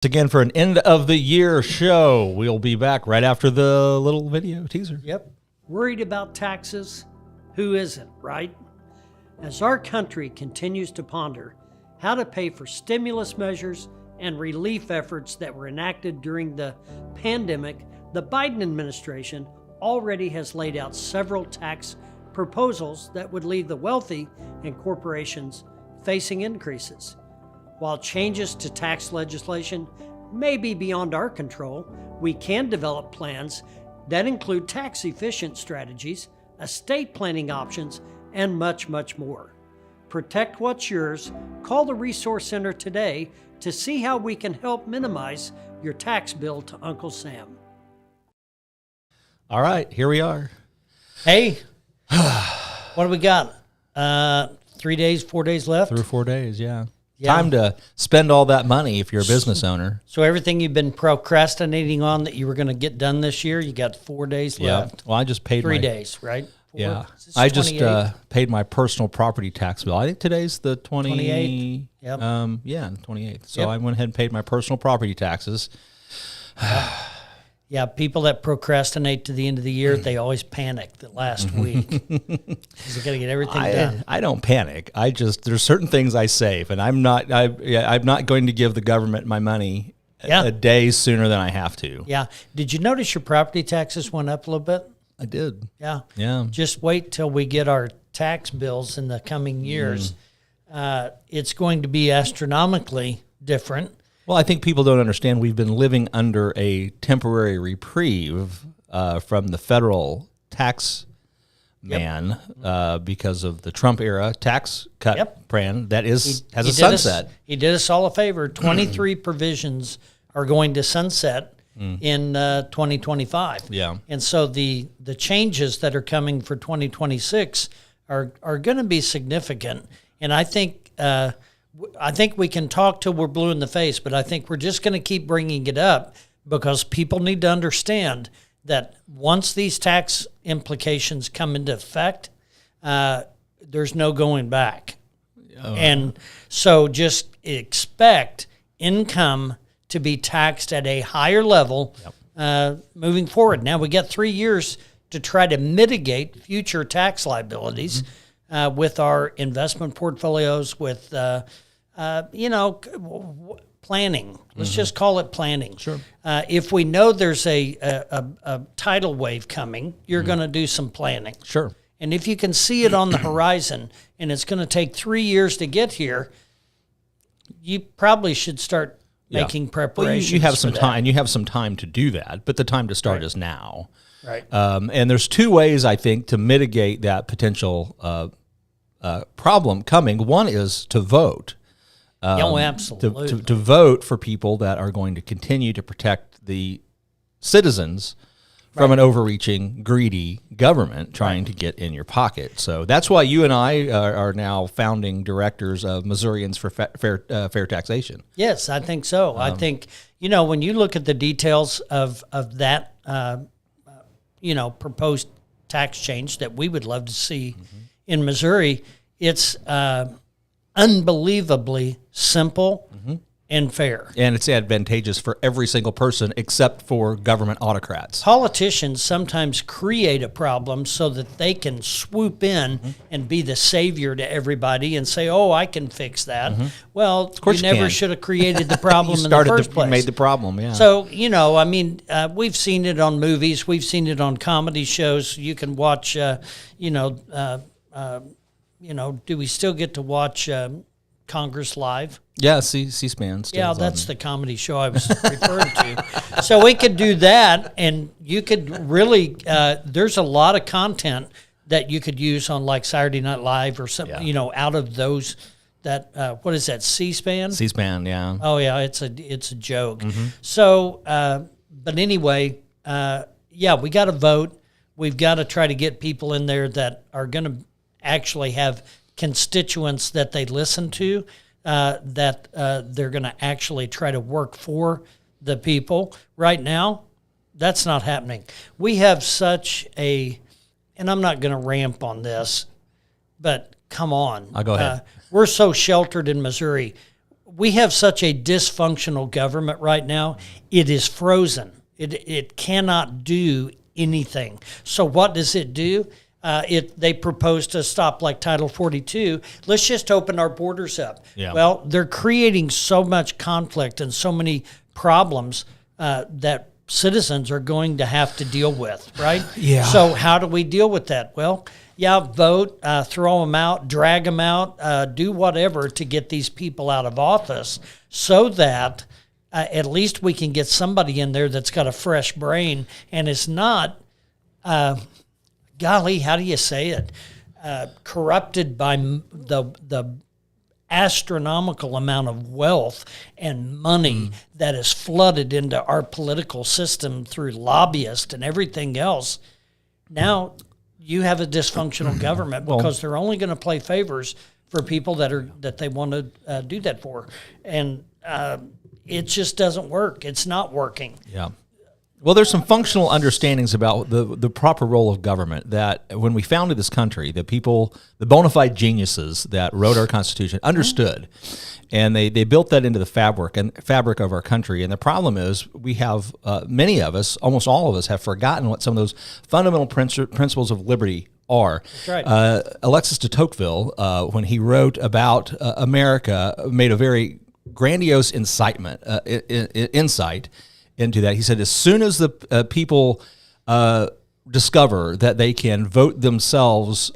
Again for an end of the year show. We'll be back right after the little video teaser. Yep. Worried about taxes? Who isn't, right? As our country continues to ponder how to pay for stimulus measures and relief efforts that were enacted during the pandemic, the Biden administration already has laid out several tax proposals that would leave the wealthy and corporations facing increases. While changes to tax legislation may be beyond our control, we can develop plans that include tax-efficient strategies, estate planning options, and much, much more. Protect what's yours. Call the Resource Center today to see how we can help minimize your tax bill to Uncle Sam. All right, here we are. Hey, what do we got? 3 days, 4 days left? 3 or 4 days, yeah. Yeah. Time to spend all that money if you're a business owner. So everything you've been procrastinating on that you were going to get done this year, you got 4 days left. Well, I just paid 3 days, right? Yeah. I just paid my personal property tax bill. I think today's the 28th. Yep. Yeah, 28th. So I went ahead and paid my personal property taxes. Yeah, people that procrastinate to the end of the year, they always panic the last week. Because they got to get everything done. I don't panic. There's certain things I save, and I'm not going to give the government my money a day sooner than I have to. Yeah. Did you notice your property taxes went up a little bit? I did. Yeah. Yeah. Just wait till we get our tax bills in the coming years. It's going to be astronomically different. Well, I think people don't understand we've been living under a temporary reprieve from the federal tax man because of the Trump era tax cut plan that has a sunset. He did us all a favor. 23 provisions are going to sunset in 2025. Yeah. And so the changes that are coming for 2026 are going to be significant. And I think we can talk till we're blue in the face, but I think we're just going to keep bringing it up because people need to understand that once these tax implications come into effect, there's no going back. And so just expect income to be taxed at a higher level moving forward. Now, we got 3 years to try to mitigate future tax liabilities with our investment portfolios, with planning. Let's just call it planning. Sure. If we know there's a tidal wave coming, you're going to do some planning. Sure. And if you can see it on the horizon and it's going to take 3 years to get here, you probably should start making preparations. Well, you have some time. You have some time to do that, but the time to start is now. Right. And there's 2 ways, I think, to mitigate that potential problem coming. One is to vote. Absolutely. To vote for people that are going to continue to protect the citizens from an overreaching, greedy government trying to get in your pocket. So that's why you and I are now founding directors of Missourians for Fair Taxation. Yes, I think so. I think, when you look at the details of that, proposed tax change that we would love to see in Missouri, it's unbelievably simple and fair. And it's advantageous for every single person except for government autocrats. Politicians sometimes create a problem so that they can swoop in and be the savior to everybody and say, oh, I can fix that. Well, of course you never should have created the problem in the first place. You made the problem, yeah. So, we've seen it on movies. We've seen it on comedy shows. You can watch, do we still get to watch Congress Live? Yeah, C-SPAN. Yeah, that's the comedy show I was referring to. So we could do that, and you could really, there's a lot of content that you could use on like Saturday Night Live or something, out of those, what is that, C-SPAN? C-SPAN, yeah. Oh, yeah, it's a joke. So, but anyway, we got to vote. We've got to try to get people in there that are going to actually have constituents that they listen to, that they're going to actually try to work for the people. Right now, that's not happening. We have such and I'm not going to ramp on this, but come on. I'll go ahead. We're so sheltered in Missouri. we have such a dysfunctional government right now. It is frozen. It cannot do anything. So what does it do? They propose to stop like Title 42. Let's just open our borders up. Yeah. Well, they're creating so much conflict and so many problems that citizens are going to have to deal with, right? Yeah. So how do we deal with that? Well, yeah, vote, throw them out, drag them out, do whatever to get these people out of office so that at least we can get somebody in there that's got a fresh brain and is not, golly, how do you say it? Corrupted by the astronomical amount of wealth and money that is flooded into our political system through lobbyists and everything else. Now you have a dysfunctional government because they're only going to play favors for people that they want to do that for, and it just doesn't work. It's not working. Yeah. Well, there's some functional understandings about the proper role of government that when we founded this country, the people, the bona fide geniuses that wrote our Constitution understood. And they built that into the fabric of our country. And the problem is we have, many of us, almost all of us, have forgotten what some of those fundamental principles of liberty are. That's right. Alexis de Tocqueville, when he wrote about America, made a very grandiose insight into that. He said, as soon as the people discover that they can vote themselves,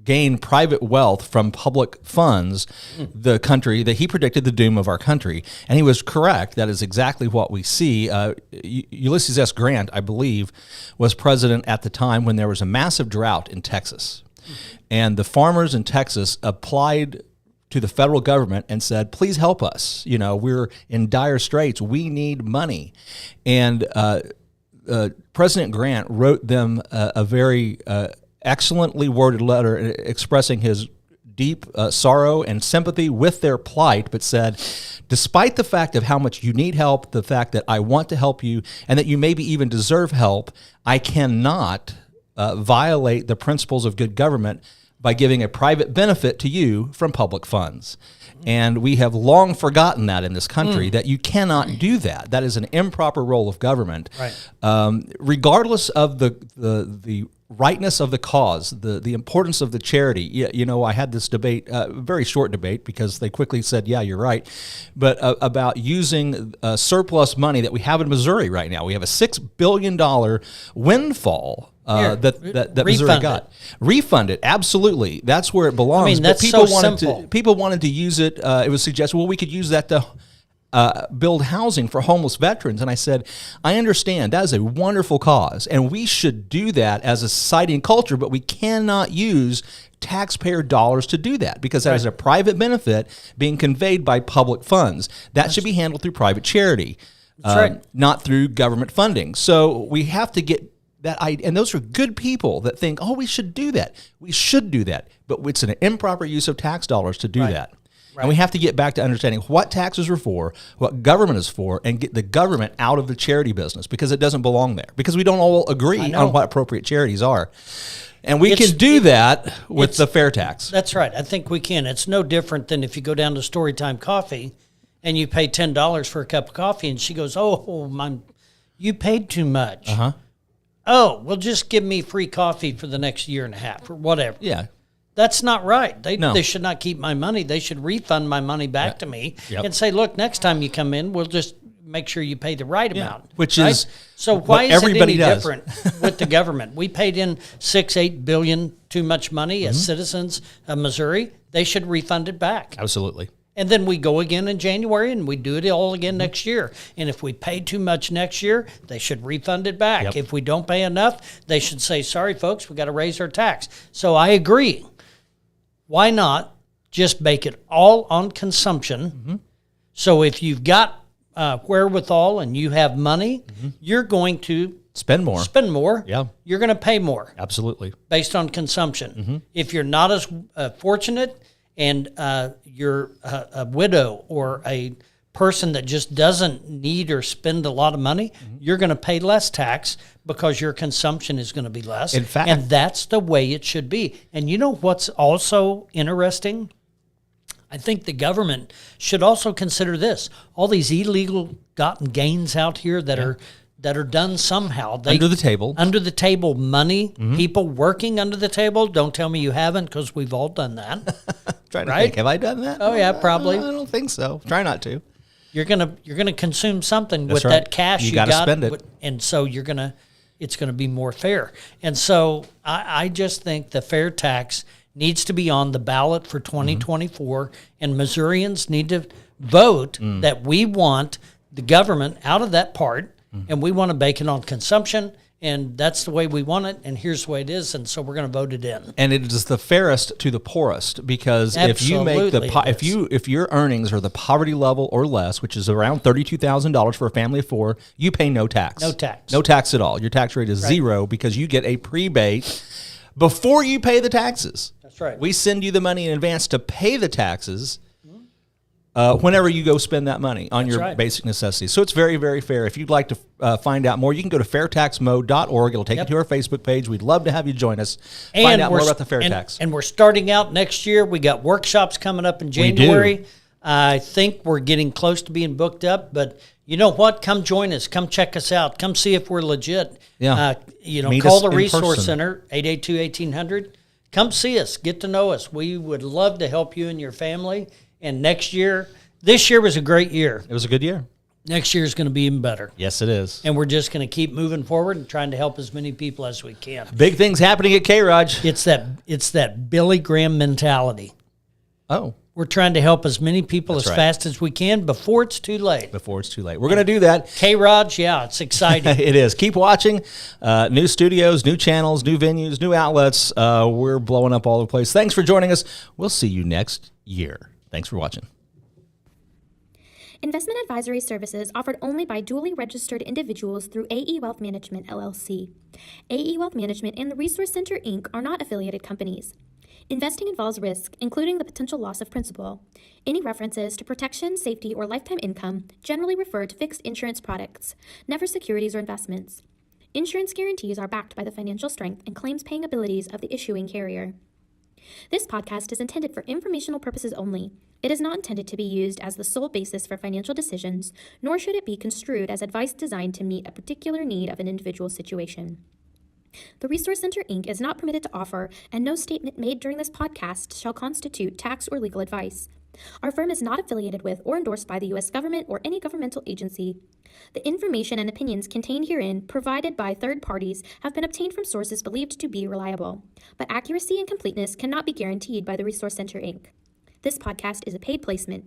gain private wealth from public funds, the country, that he predicted the doom of our country. And he was correct. That is exactly what we see. Ulysses S. Grant, I believe, was president at the time when there was a massive drought in Texas. And the farmers in Texas applied to the federal government and said, please help us. You know, we're in dire straits. We need money. And President Grant wrote them a very excellently worded letter expressing his deep sorrow and sympathy with their plight, but said, despite the fact of how much you need help, the fact that I want to help you, and that you maybe even deserve help, I cannot violate the principles of good government by giving a private benefit to you from public funds. And we have long forgotten that in this country, that you cannot do that. That is an improper role of government. Right. Regardless of the rightness of the cause, the importance of the charity. You know, I had this debate, very short debate, because they quickly said, yeah, you're right, but about using surplus money that we have in Missouri right now. We have a $6 billion windfall that Missouri got. Refund it, absolutely. That's where it belongs. I mean, that's people so simple. People wanted to use it. It was suggested, well, we could use that to build housing for homeless veterans. And I said, I understand, that is a wonderful cause, and we should do that as a society and culture, but we cannot use taxpayer dollars to do that, because that is a private benefit being conveyed by public funds. That should be handled through private charity, not through government funding. So we have to get that idea, and those are good people that think, oh, we should do that. We should do that. But it's an improper use of tax dollars to do that. Right. And we have to get back to understanding what taxes are for, what government is for, and get the government out of the charity business, because it doesn't belong there, because we don't all agree on what appropriate charities are. And we can do that with the fair tax. That's right. I think we can. It's no different than if you go down to Storytime Coffee and you pay $10 for a cup of coffee, and she goes, oh, you paid too much. Oh, well, just give me free coffee for the next year and a half or whatever. Yeah. That's not right. They should not keep my money. They should refund my money back to me and say, look, next time you come in, we'll just make sure you pay the right amount. Which is so why is it any different with the government? We paid in $6-8 billion too much money as citizens of Missouri. They should refund it back. Absolutely. And then we go again in January, and we do it all again next year. And if we pay too much next year, they should refund it back. If we don't pay enough, they should say, sorry, folks, we got to raise our tax. So I agree. Why not just make it all on consumption? So if you've got wherewithal and you have money, you're going to spend more. Yeah. You're going to pay more. Absolutely. Based on consumption. If you're not as fortunate, and you're a widow or a person that just doesn't need or spend a lot of money, you're going to pay less tax because your consumption is going to be less. In fact, and that's the way it should be. And you know what's also interesting? I think the government should also consider this. All these illegal gotten gains out here that are done somehow. Under the table. Under the table money, people working under the table. Don't tell me you haven't, because we've all done that. Trying to think, have I done that? Oh, yeah, probably. I don't think so. Try not to. You're gonna consume something with right. that cash you gotta got, spend it. and so it's gonna be more fair. And so I just think the fair tax needs to be on the ballot for 2024, and Missourians need to vote that we want the government out of that part, and we want to bake it on consumption, and that's the way we want it, and here's the way it is, and so we're going to vote it in. And it is the fairest to the poorest, because if you make if your earnings are the poverty level or less, which is around $32,000 for a family of four, you pay no tax. No tax at all. Your tax rate is zero, because you get a prebate before you pay the taxes. That's right. We send you the money in advance to pay the taxes whenever you go spend that money on your basic necessities. So it's very, very fair. If you'd like to find out more, you can go to fairtaxmo.org. It'll take you to our Facebook page. We'd love to have you join us. Find out more about the fair tax. And we're starting out next year. We got workshops coming up in January. We do. I think we're getting close to being booked up, but you know what? Come join us. Come check us out. Come see if we're legit. Yeah. Meet call us the in Resource person. Center, 882-1800. Come see us. Get to know us. We would love to help you and your family. And this year was a great year. It was a good year. Next year is going to be even better. Yes, it is. And we're just going to keep moving forward and trying to help as many people as we can. Big things happening at K-ROG. It's that Billy Graham mentality. Oh. We're trying to help as many people fast as we can before it's too late. We're going to do that. K-ROG, yeah, it's exciting. It is. Keep watching. New studios, new channels, new venues, new outlets. We're blowing up all over the place. Thanks for joining us. We'll see you next year. Thanks for watching. Investment advisory services offered only by duly registered individuals through AE Wealth Management, LLC. AE Wealth Management and the Resource Center, Inc. are not affiliated companies. Investing involves risk, including the potential loss of principal. Any references to protection, safety, or lifetime income generally refer to fixed insurance products, never securities or investments. Insurance guarantees are backed by the financial strength and claims-paying abilities of the issuing carrier. This podcast is intended for informational purposes only. It is not intended to be used as the sole basis for financial decisions, nor should it be construed as advice designed to meet a particular need of an individual situation. The Resource Center, Inc. is not permitted to offer, and no statement made during this podcast shall constitute tax or legal advice. Our firm is not affiliated with or endorsed by the U.S. government or any governmental agency. The information and opinions contained herein, provided by third parties, have been obtained from sources believed to be reliable, but accuracy and completeness cannot be guaranteed by the Resource Center, Inc. This podcast is a paid placement.